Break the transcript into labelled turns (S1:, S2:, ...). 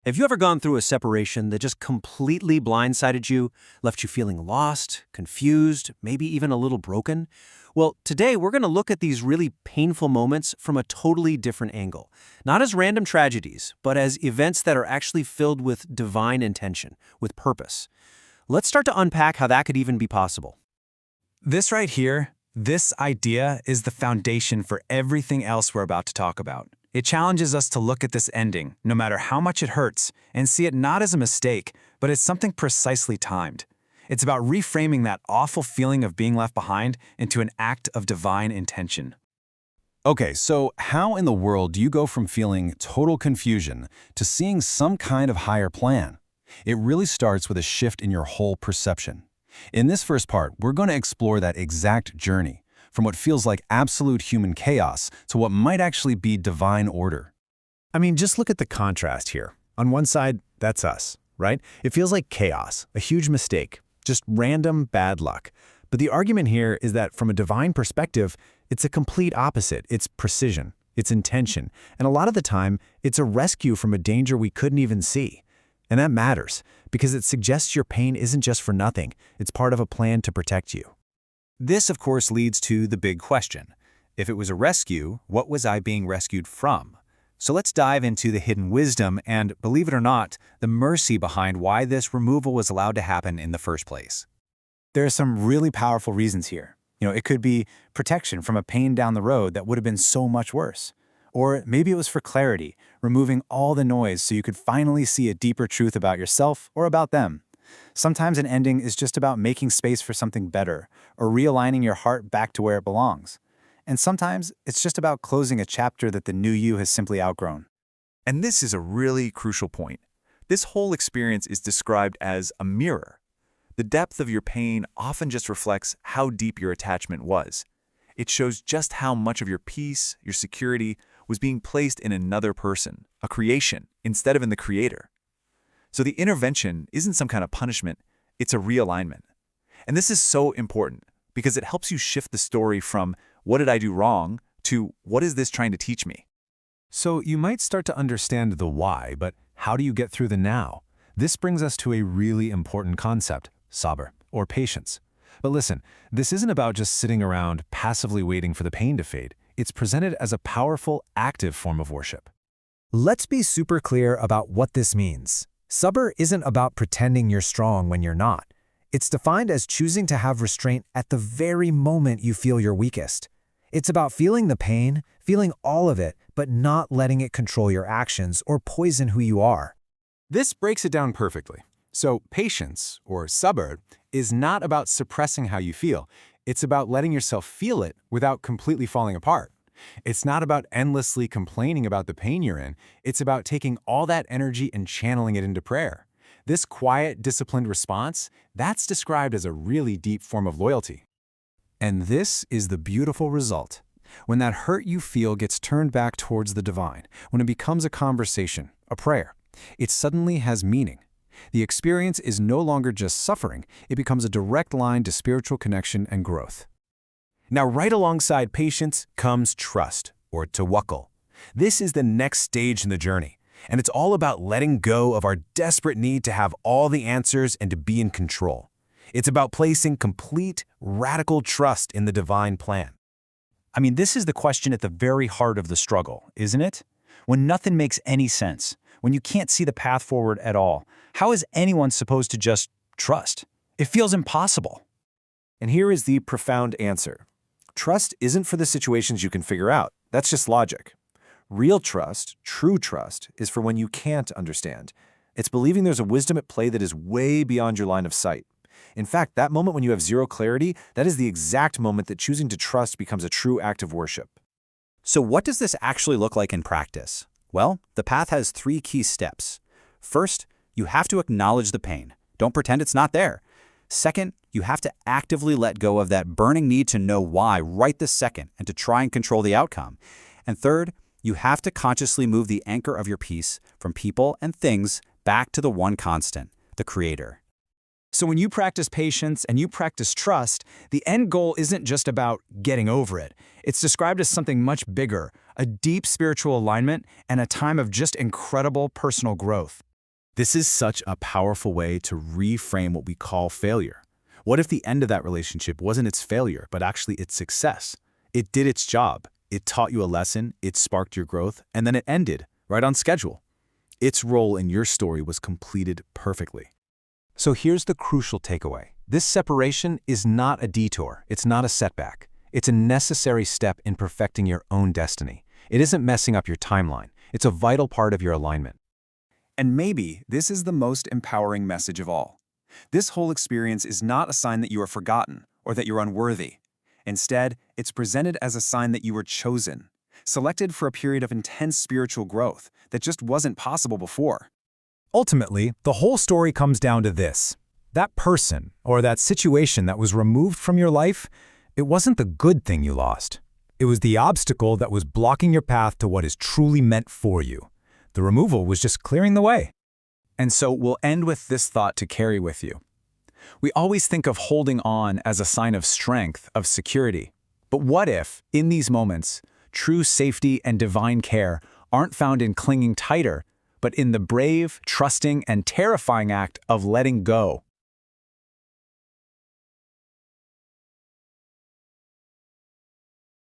S1: Have you ever gone through a separation that just completely blindsided you, left you feeling lost, confused, maybe even a little broken? Well, today we're going to look at these really painful moments from a totally different angle. Not as random tragedies, but as events that are actually filled with divine intention, with purpose. Let's start to unpack how that could even be possible.
S2: This right here, this idea is the foundation for everything else we're about to talk about. It challenges us to look at this ending, no matter how much it hurts, and see it not as a mistake, but as something precisely timed. It's about reframing that awful feeling of being left behind into an act of divine intention.
S3: Okay, so how in the world do you go from feeling total confusion to seeing some kind of higher plan? It really starts with a shift in your whole perception. In this first part, we're going to explore that exact journey, from what feels like absolute human chaos to what might actually be divine order.
S4: I mean, just look at the contrast here. On one side, that's us, right? It feels like chaos, a huge mistake, just random bad luck. But the argument here is that from a divine perspective, it's a complete opposite. It's precision, it's intention, and a lot of the time, it's a rescue from a danger we couldn't even see. And that matters, because it suggests your pain isn't just for nothing. It's part of a plan to protect you.
S5: This, of course, leads to the big question. If it was a rescue, what was I being rescued from? So let's dive into the hidden wisdom and, believe it or not, the mercy behind why this removal was allowed to happen in the first place.
S2: There are some really powerful reasons here. It could be protection from a pain down the road that would have been so much worse. Or maybe it was for clarity, removing all the noise so you could finally see a deeper truth about yourself or about them. Sometimes an ending is just about making space for something better, or realigning your heart back to where it belongs. And sometimes it's just about closing a chapter that the new you has simply outgrown.
S6: And this is a really crucial point. This whole experience is described as a mirror. The depth of your pain often just reflects how deep your attachment was. It shows just how much of your peace, your security, was being placed in another person, a creation, instead of in the creator. So the intervention isn't some kind of punishment, it's a realignment. And this is so important because it helps you shift the story from what did I do wrong to what is this trying to teach me?
S4: So you might start to understand the why, but how do you get through the now? This brings us to a really important concept, Sabr, or patience. But listen, this isn't about just sitting around passively waiting for the pain to fade. It's presented as a powerful, active form of worship.
S7: Let's be super clear about what this means. Sabr isn't about pretending you're strong when you're not. It's defined as choosing to have restraint at the very moment you feel your weakest. It's about feeling the pain, feeling all of it, but not letting it control your actions or poison who you are.
S4: This breaks it down perfectly. So patience, or sabr, is not about suppressing how you feel. It's about letting yourself feel it without completely falling apart. It's not about endlessly complaining about the pain you're in. It's about taking all that energy and channeling it into prayer. This quiet, disciplined response, that's described as a really deep form of loyalty. And this is the beautiful result. When that hurt you feel gets turned back towards the divine, when it becomes a conversation, a prayer, it suddenly has meaning. The experience is no longer just suffering, it becomes a direct line to spiritual connection and growth. Now, right alongside patience comes trust, or tawakkul. This is the next stage in the journey, and it's all about letting go of our desperate need to have all the answers and to be in control. It's about placing complete, radical trust in the divine plan.
S5: I mean, this is the question at the very heart of the struggle, isn't it? When nothing makes any sense, when you can't see the path forward at all, how is anyone supposed to just trust? It feels impossible.
S4: And here is the profound answer. Trust isn't for the situations you can figure out. That's just logic. Real trust, true trust, is for when you can't understand. It's believing there's a wisdom at play that is way beyond your line of sight. In fact, that moment when you have zero clarity, that is the exact moment that choosing to trust becomes a true act of worship.
S5: So what does this actually look like in practice? Well, the path has 3 key steps. First, you have to acknowledge the pain. Don't pretend it's not there. Second, you have to actively let go of that burning need to know why right this second and to try and control the outcome. And third, you have to consciously move the anchor of your peace from people and things back to the one constant, the Creator.
S2: So when you practice patience and you practice trust, the end goal isn't just about getting over it. It's described as something much bigger, a deep spiritual alignment and a time of just incredible personal growth.
S4: This is such a powerful way to reframe what we call failure. What if the end of that relationship wasn't its failure, but actually its success? It did its job. It taught you a lesson, it sparked your growth, and then it ended, right on schedule. Its role in your story was completed perfectly.
S3: So here's the crucial takeaway. This separation is not a detour. It's not a setback. It's a necessary step in perfecting your own destiny. It isn't messing up your timeline. It's a vital part of your alignment.
S2: And maybe this is the most empowering message of all. This whole experience is not a sign that you are forgotten or that you're unworthy. Instead, it's presented as a sign that you were chosen, selected for a period of intense spiritual growth that just wasn't possible before.
S7: Ultimately, the whole story comes down to this. That person, or that situation that was removed from your life, it wasn't the good thing you lost. It was the obstacle that was blocking your path to what is truly meant for you. The removal was just clearing the way.
S4: And so we'll end with this thought to carry with you. We always think of holding on as a sign of strength, of security. But what if, in these moments, true safety and divine care aren't found in clinging tighter, but in the brave, trusting, and terrifying act of letting go?